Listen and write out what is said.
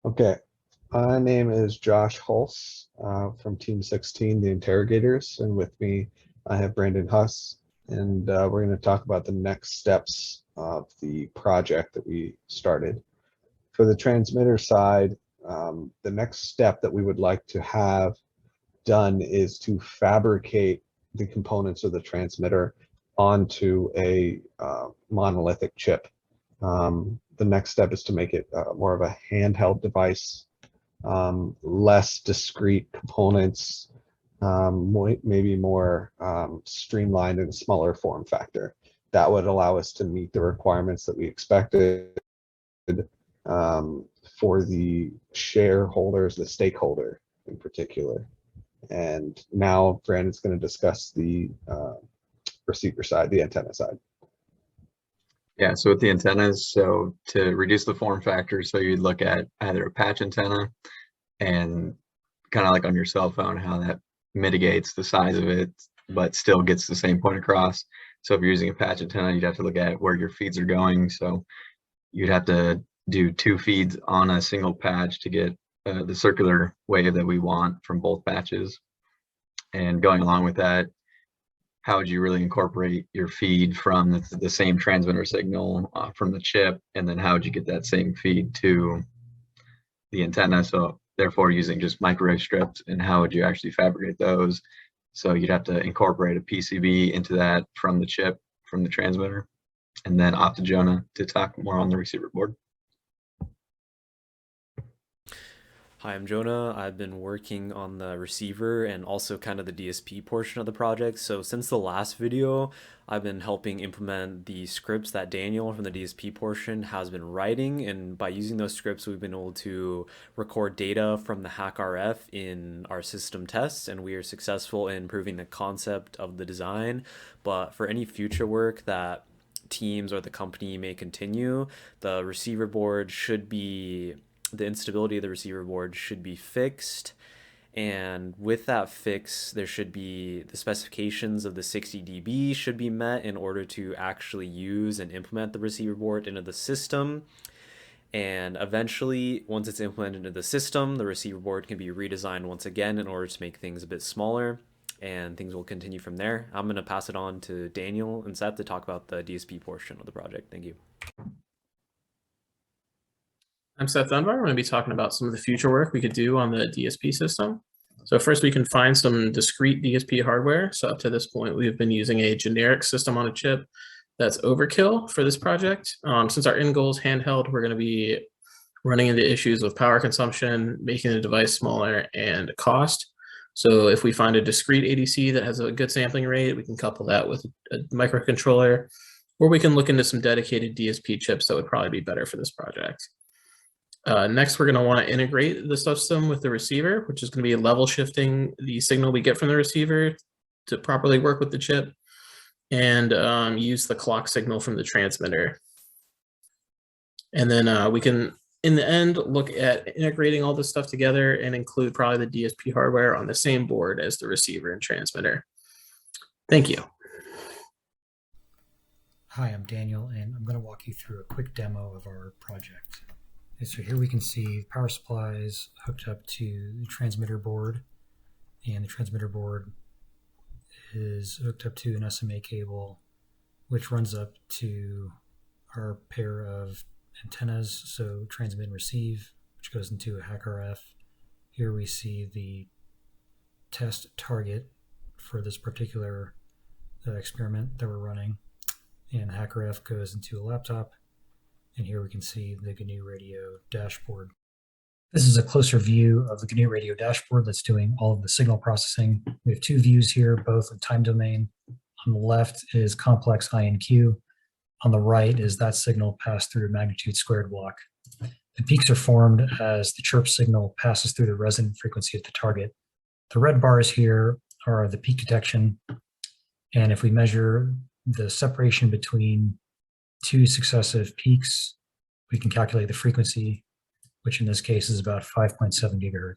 Okay, my name is Josh Hulse from Team 16, the Interrogators, and with me I have Brandon Huss, and we're going to talk about the next steps of the project that we started. For the transmitter side, the next step that we would like to have done is to fabricate the components of the transmitter onto a monolithic chip. The next step is to make it more of a handheld device, less discrete components, maybe more streamlined and smaller form factor. That would allow us to meet the requirements that we expected for the shareholders, the stakeholder in particular. And now Brandon's going to discuss the receiver side, the antenna side. Yeah, so with the antennas, so to reduce the form factor, so you'd look at either a patch antenna and kind of like on your cell phone, how that mitigates the size of it, but still gets the same point across. So if you're using a patch antenna, you'd have to look at where your feeds are going. So you'd have to do 2 feeds on a single patch to get the circular wave that we want from both patches. And going along with that, how would you really incorporate your feed from the same transmitter signal from the chip, and then how would you get that same feed to the antenna? So therefore using just microwave strips, and how would you actually fabricate those? So you'd have to incorporate a PCB into that from the chip, from the transmitter, and then Optijona to talk more on the receiver board. Hi, I'm Jonah. I've been working on the receiver and also kind of the DSP portion of the project. So since the last video, I've been helping implement the scripts that Daniel from the DSP portion has been writing. And by using those scripts, we've been able to record data from the HackRF in our system tests, and we are successful in proving the concept of the design. But for any future work that teams or the company may continue, the receiver board should be the instability of the receiver board should be fixed, and with that fix there should be the specifications of the 60 dB should be met in order to actually use and implement the receiver board into the system. And eventually, once it's implemented into the system, the receiver board can be redesigned once again in order to make things a bit smaller, and things will continue from there. I'm going to pass it on to Daniel and Seth to talk about the DSP portion of the project. Thank you. I'm Seth Dunbar. I'm going to be talking about some of the future work we could do on the DSP system. So first we can find some discrete DSP hardware. So up to this point, we've been using a generic system on a chip that's overkill for this project. Since our end goal is handheld, we're going to be running into issues with power consumption, making the device smaller, and cost. So if we find a discrete ADC that has a good sampling rate, we can couple that with a microcontroller, or we can look into some dedicated DSP chips that would probably be better for this project. Next, we're going to want to integrate the system with the receiver, which is going to be level shifting the signal we get from the receiver to properly work with the chip, and use the clock signal from the transmitter. And then we can, in the end, look at integrating all this stuff together and include probably the DSP hardware on the same board as the receiver and transmitter. Thank you. Hi, I'm Daniel, and I'm going to walk you through a quick demo of our project. So here we can see power supplies hooked up to the transmitter board, and the transmitter board is hooked up to an SMA cable, which runs up to our pair of antennas, so transmit and receive, which goes into a HackRF. Here we see the test target for this particular experiment that we're running, and HackRF goes into a laptop. And here we can see the GNU Radio dashboard. This is a closer view of the GNU Radio dashboard that's doing all of the signal processing. We have 2 views here, both in time domain. On the left is complex INQ. On the right is that signal passed through a magnitude squared block. The peaks are formed as the chirp signal passes through the resonant frequency of the target. The red bars here are the peak detection. And if we measure the separation between 2 successive peaks, we can calculate the frequency, which in this case is about 5.7 gigahertz.